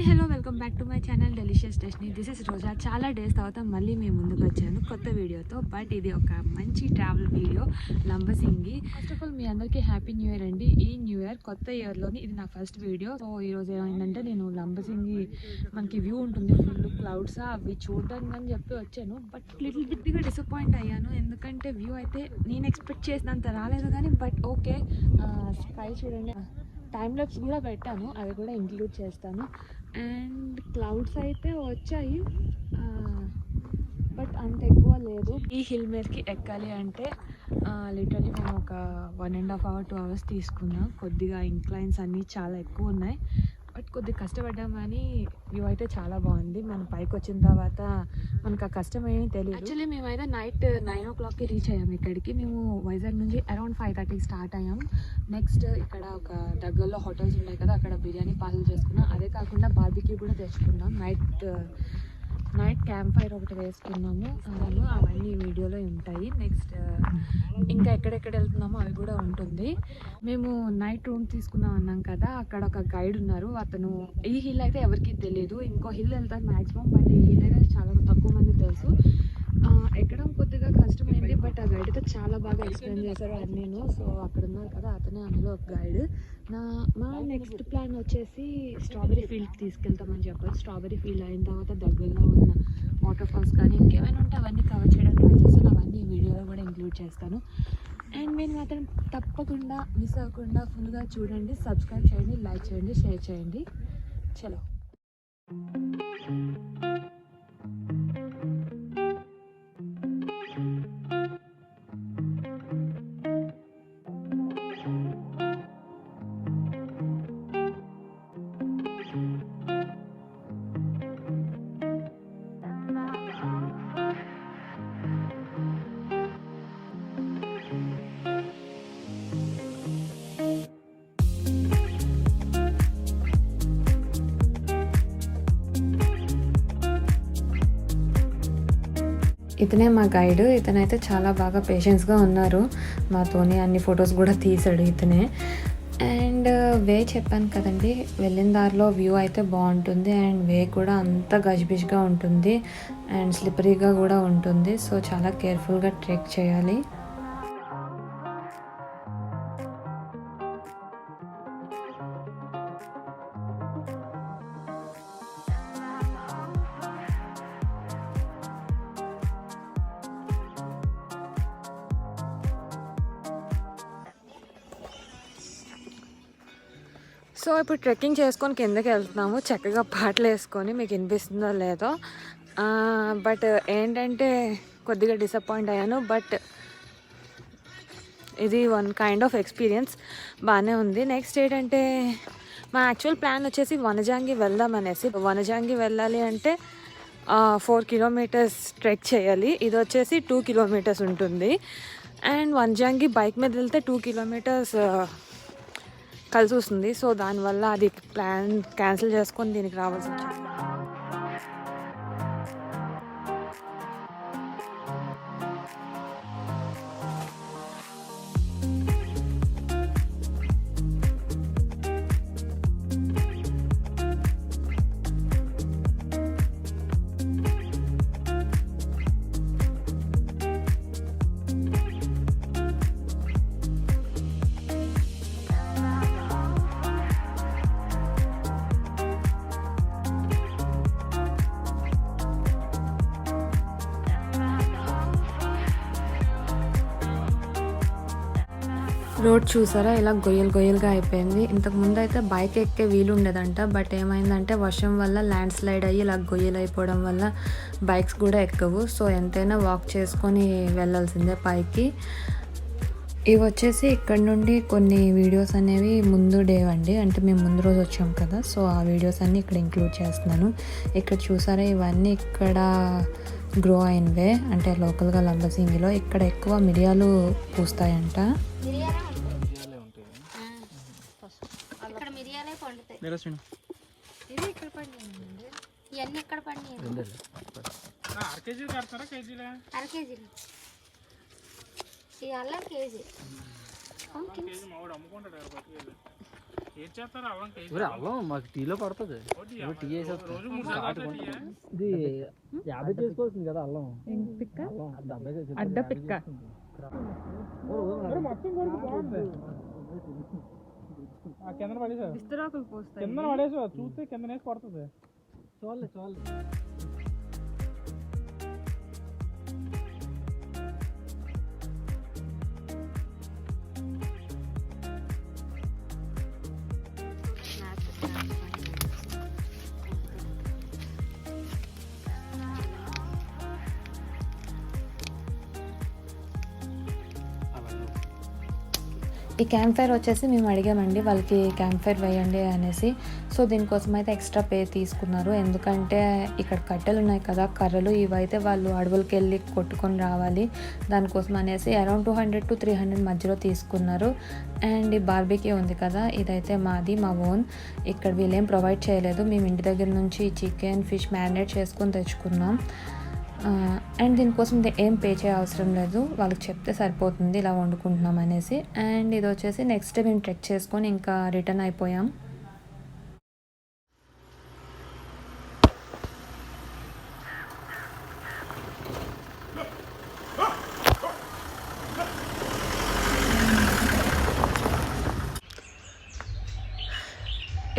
Hello welcome back to my channel delicious destiny. This is Roja. చాలా days తర్వాత మళ్ళీ మేము ముందుకు వచ్చాను కొత్త వీడియోతో. బట్ ఇది ఒక మంచి travel video, Lambasingi. First of all మీ అందరికీ హ్యాపీ న్యూ ఇయర్ అండి. ఈ న్యూ ఇయర్ కొత్త ఇయర్లోని ఇది నా ఫస్ట్ వీడియో. సో ఈరోజు ఏమైందంటే నేను లంబసింగి మనకి వ్యూ ఉంటుంది, ఫుల్ క్లౌడ్స్ అవి చూడడానికి అని చెప్పి వచ్చాను. బట్ లిటిల్ బిట్గా డిసప్పాయింట్ అయ్యాను, ఎందుకంటే వ్యూ అయితే నేను ఎక్స్పెక్ట్ చేసినంత రాలేదు. కానీ బట్ ఓకే, స్కై చూడండి. టైం ల్యాప్స్ కూడా పెట్టాను, అవి కూడా ఇంక్లూడ్ చేస్తాను. అండ్ క్లౌడ్స్ అయితే వచ్చాయి, బట్ అంత ఎక్కువ లేదు. ఈ హిల్ మీదకి ఎక్కాలి అంటే లిటరలీ మేము ఒక 1.5 hours 2 hours తీసుకున్నాం. కొద్దిగా ఇంక్లైన్స్ అన్నీ చాలా ఎక్కువ ఉన్నాయి, బట్ కొద్దిగా కష్టపడ్డాం. కానీ వ్యూ అయితే చాలా బాగుంది. మనం పైకి వచ్చిన తర్వాత మనకు ఆ కష్టం ఏమీ తెలియదు. యాక్చువల్లీ మేమైతే నైట్ 9 o'clockకి రీచ్ అయ్యాము ఇక్కడికి. మేము వైజాగ్ నుంచి అరౌండ్ 5:30కి స్టార్ట్ అయ్యాం. నెక్స్ట్ ఇక్కడ ఒక దగ్గరలో హోటల్స్ ఉన్నాయి కదా, అక్కడ బిర్యానీ పార్సల్ చేసుకున్నాం. అదే కాకుండా బార్బిక్యూ కూడా తెచ్చుకున్నాం. నైట్ క్యాంప్ ఫైర్ ఒకటి వేసుకున్నాము. అవన్నీ వీడియోలో ఉంటాయి. నెక్స్ట్ ఇంకా ఎక్కడెక్కడ వెళ్తున్నామో అవి కూడా ఉంటుంది. మేము నైట్ రూమ్ తీసుకున్నాం అన్నాం కదా, అక్కడ ఒక గైడ్ ఉన్నారు. అతను ఈ హిల్ అయితే ఎవరికీ తెలియదు, ఇంకో హిల్ వెళ్తారు మ్యాక్సిమం, బట్ ఈ హిల్ అయితే చాలా తక్కువ మంది తెలుసు. ఎక్కడం కొద్దిగా కష్టమైంది, బట్ ఆ గైడ్ అయితే చాలా బాగా ఎక్స్ప్లెయిన్ చేశారు అన్నీను. సో అక్కడ ఉన్నారు కదా, అతనే అందులో ఒక గైడ్. మా నెక్స్ట్ ప్లాన్ వచ్చేసి స్ట్రాబెరీ ఫీల్డ్కి తీసుకెళ్తామని చెప్పారు. స్ట్రాబెరీ ఫీల్డ్ అయిన తర్వాత దగ్గరలో ఉన్న వాటర్ ఫాల్స్ కానీ ఇంకేమైనా ఉంటే అవన్నీ కవర్ చేయడానికి ట్రై చేస్తాను. అవన్నీ వీడియోలో కూడా ఇంక్లూడ్ చేస్తాను. అండ్ మీరు మాత్రం తప్పకుండా మిస్ అవ్వకుండా ఫుల్గా చూడండి, సబ్స్క్రైబ్ చేయండి, లైక్ చేయండి, షేర్ చేయండి. చలో. ఇతనే మా గైడ్. ఇతనైతే చాలా బాగా పేషెన్స్గా ఉన్నారు మాతోని. అన్ని ఫొటోస్ కూడా తీసాడు ఇతనే. అండ్ వే చెప్పాను కదండి, వెళ్ళిన దారిలో వ్యూ అయితే బాగుంటుంది. అండ్ వే కూడా అంత గజిబిజిగా ఉంటుంది అండ్ స్లిప్పరీగా కూడా ఉంటుంది. సో చాలా కేర్ఫుల్గా ట్రెక్ చేయాలి. సో ఇప్పుడు ట్రెక్కింగ్ చేసుకొని కిందకి వెళ్తున్నాము, చక్కగా పాటలు వేసుకొని. మీకు వినిపిస్తుందో లేదో, బట్ ఏంటంటే కొద్దిగా డిసప్పాయింట్ అయ్యాను. బట్ ఇది వన్ కైండ్ ఆఫ్ ఎక్స్పీరియన్స్, బాగానే ఉంది. నెక్స్ట్ ఏంటంటే మా యాక్చువల్ ప్లాన్ వచ్చేసి వనజాంగి వెళ్దాం అనేసి. వనజాంగి వెళ్ళాలి అంటే 4 kilometers ట్రెక్ చేయాలి. ఇది వచ్చేసి 2 kilometers ఉంటుంది. అండ్ వనజాంగి బైక్ మీద వెళ్తే 2 kilometers కలిసి వస్తుంది. సో దానివల్ల అది ప్లాన్ క్యాన్సిల్ చేసుకొని దీనికి రావాల్సి వచ్చింది. రోడ్ చూసారా, ఇలా గొయ్యలుగా అయిపోయింది. ఇంతకుముందు అయితే బైక్ ఎక్కే వీలు ఉండేదంట, బట్ ఏమైందంటే వర్షం వల్ల ల్యాండ్ స్లైడ్ అయ్యి ఇలా గొయ్యలు అయిపోవడం వల్ల బైక్స్ కూడా ఎక్కవు. సో ఎంతైనా వాక్ చేసుకొని వెళ్ళాల్సిందే పైకి. ఇవి వచ్చేసి ఇక్కడ నుండి కొన్ని వీడియోస్ అనేవి ముందు డే అండి, అంటే మేము ముందు రోజు వచ్చాం కదా. సో ఆ వీడియోస్ అన్నీ ఇక్కడ ఇంక్లూడ్ చేస్తున్నాను. ఇక్కడ చూసారా, ఇవన్నీ ఇక్కడ గ్రో అయినవే, అంటే లోకల్గా లంబసింగిలో ఇక్కడ ఎక్కువ మిరియాలు పూస్తాయంట. ఇవన్నీ ఎక్కడ పండి? అర కేజీ ఈ అల్లం కేజీ. అల్లం మాకు టీలో పడుతుంది టీ వేసేస్తాం ఇది 50 చేసుకోవాల్సింది కదా అల్లం అడ్డ పిక్క కింద పడేసా చూస్తే కింద వేసి పడుతుంది చాలే ఈ క్యాంప్ ఫైర్ వచ్చేసి మేము అడిగామండి వాళ్ళకి క్యాంప్ ఫైర్ వేయండి అనేసి. సో దీనికోసం అయితే ఎక్స్ట్రా పే తీసుకున్నారు. ఎందుకంటే ఇక్కడ కట్టెలు ఉన్నాయి కదా, కర్రలు, ఇవైతే వాళ్ళు అడవులకి వెళ్ళి కొట్టుకొని రావాలి. దానికోసం అనేసి అరౌండ్ 200 to 300 మధ్యలో తీసుకున్నారు. అండ్ ఈ బార్బీక్యూ ఉంది కదా, ఇదైతే మాది, మా ఓన్. ఇక్కడ వీళ్ళేం ప్రొవైడ్ చేయలేదు. మేము ఇంటి దగ్గర నుంచి చికెన్, ఫిష్ మ్యారినేట్ చేసుకొని తెచ్చుకున్నాం. అండ్ దీనికోసం ఏం పే చేయ అవసరం లేదు, వాళ్ళకి చెప్తే సరిపోతుంది ఇలా వండుకుంటున్నాం అనేసి. అండ్ ఇది వచ్చేసి నెక్స్ట్ డే మేము ట్రెక్ చేసుకొని ఇంకా రిటర్న్ అయిపోయాం.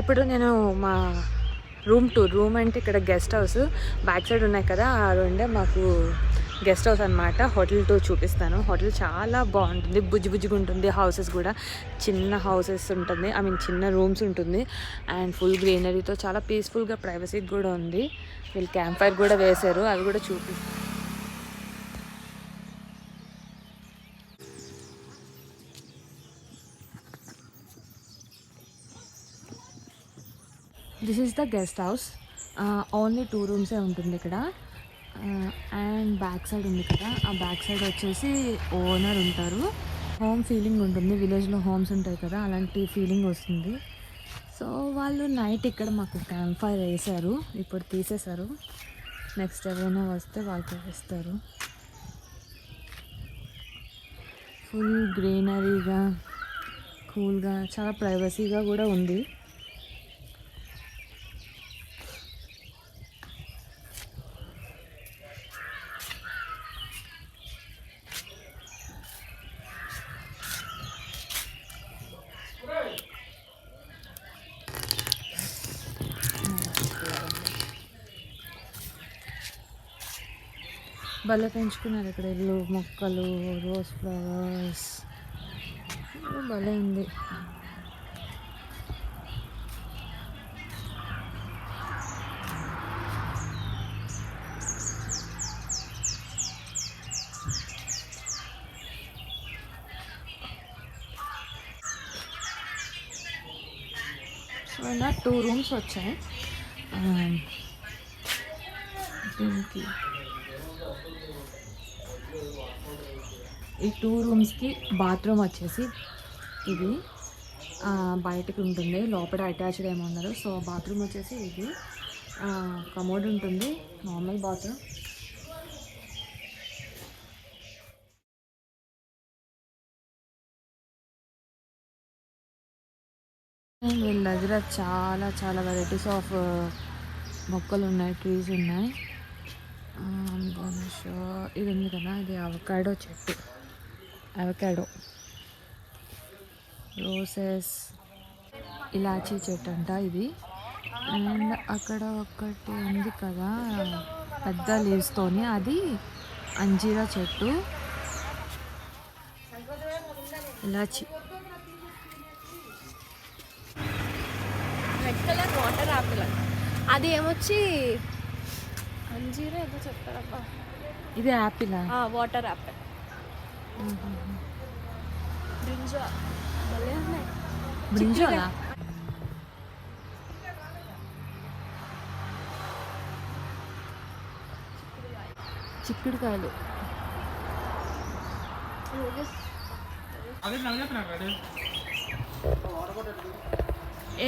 ఇప్పుడు నేను మా రూమ్ అంటే ఇక్కడ గెస్ట్ హౌస్ బ్యాక్ సైడ్ ఉన్నాయి కదా, ఆ రెండే మాకు గెస్ట్ హౌస్ అనమాట. హోటల్ టూర్ చూపిస్తాను. హోటల్ చాలా బాగుంటుంది, బుజ్జిగా ఉంటుంది. హౌసెస్ కూడా చిన్న హౌసెస్ ఉంటుంది, చిన్న రూమ్స్ ఉంటుంది. అండ్ ఫుల్ గ్రీనరీతో చాలా పీస్ఫుల్గా, ప్రైవసీ కూడా ఉంది. వీళ్ళు క్యాంప్ ఫైర్ కూడా వేశారు, అవి కూడా చూపిస్తాను. This is the guest house. Only 2 రూమ్సే ఉంటుంది ఇక్కడ. అండ్ బ్యాక్ సైడ్ ఉంది కదా, ఆ బ్యాక్ సైడ్ వచ్చేసి ఓనర్ ఉంటారు. హోమ్ ఫీలింగ్ ఉంటుంది, విలేజ్లో హోమ్స్ ఉంటాయి కదా, అలాంటి ఫీలింగ్ వస్తుంది. సో వాళ్ళు నైట్ ఇక్కడ మాకు క్యాంప్ ఫైర్ వేశారు, ఇప్పుడు తీసేశారు. నెక్స్ట్ ఎవరైనా వస్తే వాళ్ళకి వేస్తారు. ఫుల్ గ్రీనరీగా, కూల్గా, చాలా ప్రైవసీగా కూడా ఉంది. భలే పెంచుకున్నారు ఇక్కడ, ఇల్లు, మొక్కలు, రోజ్ ఫ్లవర్స్, భలే ఉంది. సో ఇలా 2 రూమ్స్ వచ్చాయి. దీనికి ఈ 2 రూమ్స్కి బాత్రూమ్ వచ్చేసి ఇది బయటకు ఉంటుంది, లోపల అటాచ్డ్ ఏమో ఉన్నారు. సో బాత్రూమ్ వచ్చేసి ఇది, కమోడ్ ఉంటుంది, నార్మల్ బాత్రూమ్. వీళ్ళ దగ్గర చాలా వెరైటీస్ ఆఫ్ మొక్కలు ఉన్నాయి, ట్రీస్ ఉన్నాయి. ఇది ఉంది కదా, ఇది అవకాడో చెట్టు, అవకాడో, రోసెస్, ఇలాచీ చెట్టు అంట ఇది. అండ్ అక్కడ ఒకటి ఉంది కదా పెద్ద లీవ్స్తోని, అది అంజీరా చెట్టు, ఇలాచీ. రెడ్ కలర్ వాటర్ యాపిల్, అది ఏమొచ్చి అంజీరా ఏదో చెప్తారబ్బా. ఇది యాపిల్, వాటర్ యాపిల్. బ్రింజాల్, భలే ఉన్నాయి. బ్రింజాలా? చిక్కుడుకాయలు.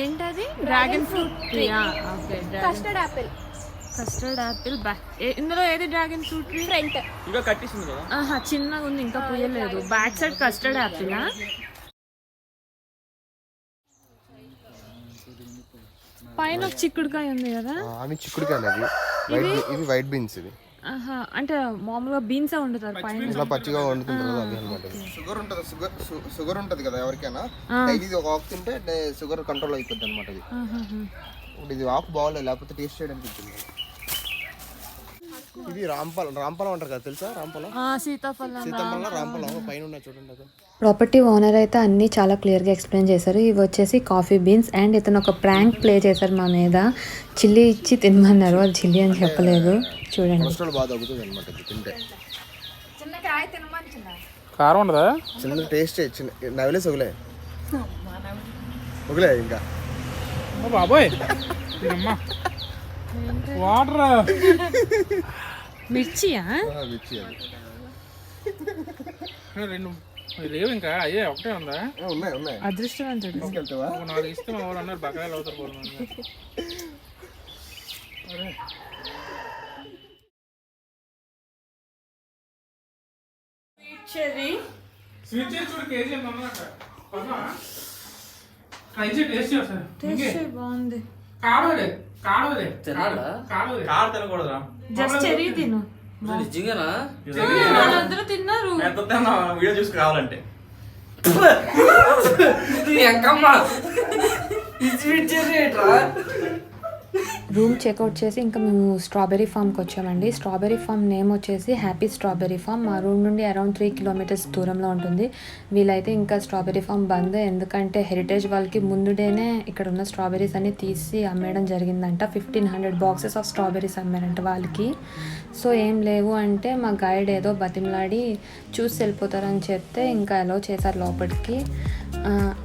ఏంటది? Dragon fruit tree. Custard Apple. Custard Apple. ఇందులో ఏది డ్రాగన్ ఫ్రూట్ ట్రీ? ఫ్రంట్ ఇంకా కట్టిస్తుంది కదా, చిన్నగా ఉంది, ఇంకా పూయలేదు. Back side custard apple. పైన ఒక చిక్కుడుకాయ ఉంది కదా. అవి చిక్కుడుకాయలు అవి. ఇవి వైట్ బీన్స్ ఇవి. ఆహా, అంటే మామూలుగా బీన్స్ వండుతారు పైన. ఇలా పచ్చిగా వండుతుంటారు కదా అవి అనమాట. షుగర్ ఉంటుంది, షుగర్ ఉంటుంది కదా ఎవరికైనా. డైలీ ఇది ఒక ఆకు తింటే షుగర్ కంట్రోల్ అయిపోద్ది అనమాట. ఇది ఇప్పుడు ఇది ఆకు బాగోలేదు, లేకపోతే టేస్ట్ చేయడానికి ఇచ్చింది. ఇది రాంపలం అంటారు కదా, తెలుసా? రాంపలం, సీతాఫలం, రాంపలం పైన ఉన్నాయి చూడండి. అది ప్రాపర్టీ ఓనర్ అయితే అన్నీ చాలా క్లియర్గా ఎక్స్ప్లెయిన్ చేశారు. ఇవి వచ్చేసి కాఫీ బీన్స్ అండ్ ఇతను ఒక ప్రాంక్ ప్లే చేశారు మా మీద. చిల్లీ ఇచ్చి తినమన్నారు, అది చిల్లీ అని చెప్పలేదు. చూడండి, కొలెస్ట్రాల్ బాగా తగ్గుతుంది అనమాట ఇది తింటే. కారం ఉండదా? చిన్న టేస్ట్ నవ్వులే ఒగలే ఇంకా బాబోయ్ వాటర్ మిర్చియా? మిర్చి అది. రెండు లేవు ఇంకా, అయ్యే ఒకటే ఉందా? ఉన్నాయి. అదృష్టవంతుడు. తీసుకెళ్తావా? 4 ఇస్తే మా వాళ్ళు అన్నారు బకాయిలు అవుతారు పోరు. స్వీట్ చూడు కేజీ టేస్ట్ చేస్తారు. బాగుంది. కాడు తినకూడదురా, జస్ట్ చెరీ తిను. నిజంగానా? అందరూ తిన్నారు. వీడియో చూసి కావాలంటే రూమ్ చెక్అవుట్ చేసి ఇంకా మేము స్ట్రాబెర్రీ ఫామ్కి వచ్చామండి. స్ట్రాబెర్రీ ఫామ్ నేమ్ వచ్చేసి హ్యాపీ స్ట్రాబెర్రీ ఫామ్. మా రూమ్ నుండి అరౌండ్ 3 kilometers దూరంలో ఉంటుంది. వీలైతే ఇంకా స్ట్రాబెర్రీ ఫామ్ బంద్, ఎందుకంటే హెరిటేజ్ వాళ్ళకి ముందు డేనే ఇక్కడ ఉన్న స్ట్రాబెర్రీస్ అన్ని తీసి అమ్మేయడం జరిగిందంట. 1500 boxes ఆఫ్ స్ట్రాబెర్రీస్ అమ్మారంట వాళ్ళకి. సో ఏం లేవు అంటే మా గైడ్ ఏదో బతిమలాడి చూసి వెళ్ళిపోతారని చెప్తే ఇంకా అలౌ చేశారు లోపలికి.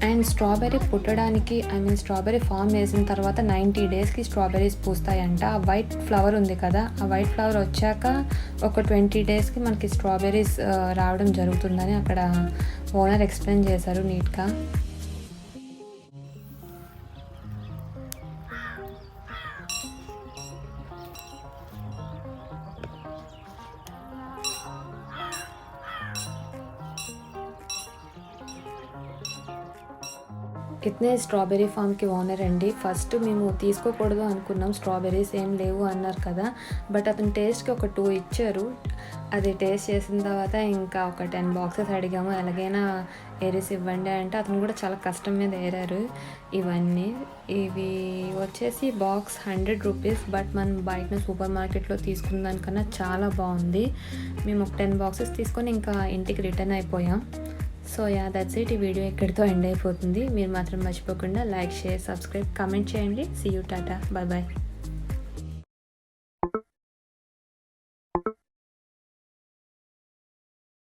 అండ్ స్ట్రాబెర్రీ పుట్టడానికి స్ట్రాబెర్రీ ఫామ్ వేసిన తర్వాత 90 daysకి స్ట్రాబెర్రీస్ పూస్తాయంట. ఆ వైట్ ఫ్లవర్ ఉంది కదా, ఆ వైట్ ఫ్లవర్ వచ్చాక ఒక 20 daysకి మనకి స్ట్రాబెర్రీస్ రావడం జరుగుతుందని అక్కడ ఓనర్ ఎక్స్ప్లెయిన్ చేశారు నీట్గా. ఇతనే స్ట్రాబెర్రీ ఫామ్కి ఓనర్ అండి. ఫస్ట్ మేము తీసుకోకూడదు అనుకున్నాం, స్ట్రాబెర్రీస్ ఏం లేవు అన్నారు కదా, బట్ అతను టేస్ట్కి ఒక 2 ఇచ్చారు. అది టేస్ట్ చేసిన తర్వాత ఇంకా ఒక 10 boxes అడిగాము, ఎలాగైనా ఏరేసి ఇవ్వండి అంటే అతను కూడా చాలా కష్టం మీద ఏరారు ఇవన్నీ. ఇవి వచ్చేసి బాక్స్ 100 rupees, బట్ మనం బయట సూపర్ మార్కెట్లో తీసుకున్న దానికన్నా చాలా బాగుంది. మేము ఒక 10 boxes తీసుకొని ఇంకా ఇంటికి రిటర్న్ అయిపోయాం. So that's it. ఈ వీడియో ఇక్కడితో ఎండ్ అయిపోతుంది. మీరు మాత్రం మర్చిపోకుండా లైక్, షేర్, సబ్స్క్రైబ్, కామెంట్ చేయండి. See you, tata, bye bye.